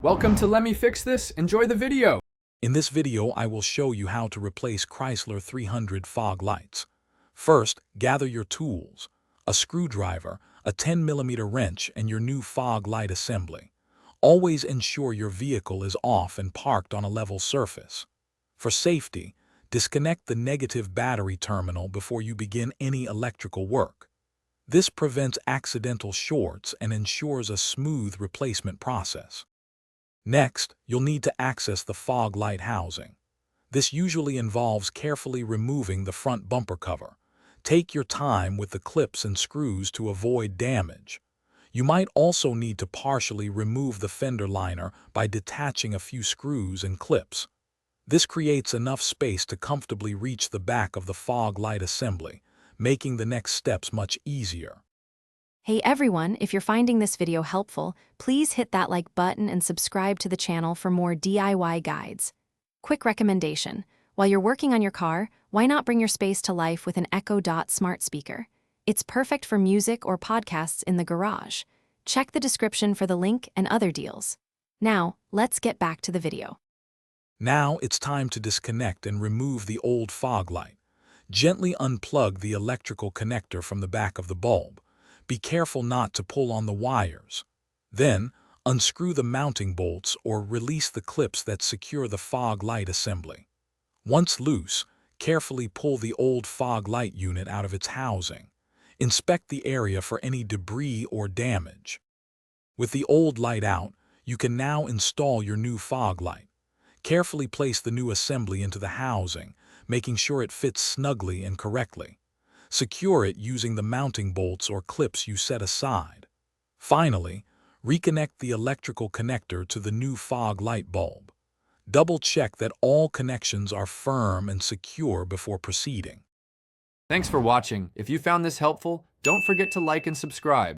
Welcome to Let Me Fix This. Enjoy the video. In this video, I will show you how to replace Chrysler 300 fog lights. First, gather your tools, a screwdriver, a 10mm wrench, and your new fog light assembly. Always ensure your vehicle is off and parked on a level surface. For safety, disconnect the negative battery terminal before you begin any electrical work. This prevents accidental shorts and ensures a smooth replacement process. Next, you'll need to access the fog light housing. This usually involves carefully removing the front bumper cover. Take your time with the clips and screws to avoid damage. You might also need to partially remove the fender liner by detaching a few screws and clips. This creates enough space to comfortably reach the back of the fog light assembly, making the next steps much easier. Hey everyone, if you're finding this video helpful, please hit that like button and subscribe to the channel for more DIY guides. Quick recommendation: while you're working on your car, why not bring your space to life with an Echo Dot smart speaker? It's perfect for music or podcasts in the garage. Check the description for the link and other deals. Now, let's get back to the video. Now it's time to disconnect and remove the old fog light. Gently unplug the electrical connector from the back of the bulb. Be careful not to pull on the wires. Then, unscrew the mounting bolts or release the clips that secure the fog light assembly. Once loose, carefully pull the old fog light unit out of its housing. Inspect the area for any debris or damage. With the old light out, you can now install your new fog light. Carefully place the new assembly into the housing, making sure it fits snugly and correctly. Secure it using the mounting bolts or clips you set aside. Finally, reconnect the electrical connector to the new fog light bulb. Double-check that all connections are firm and secure before proceeding. Thanks for watching. If you found this helpful, don't forget to like and subscribe.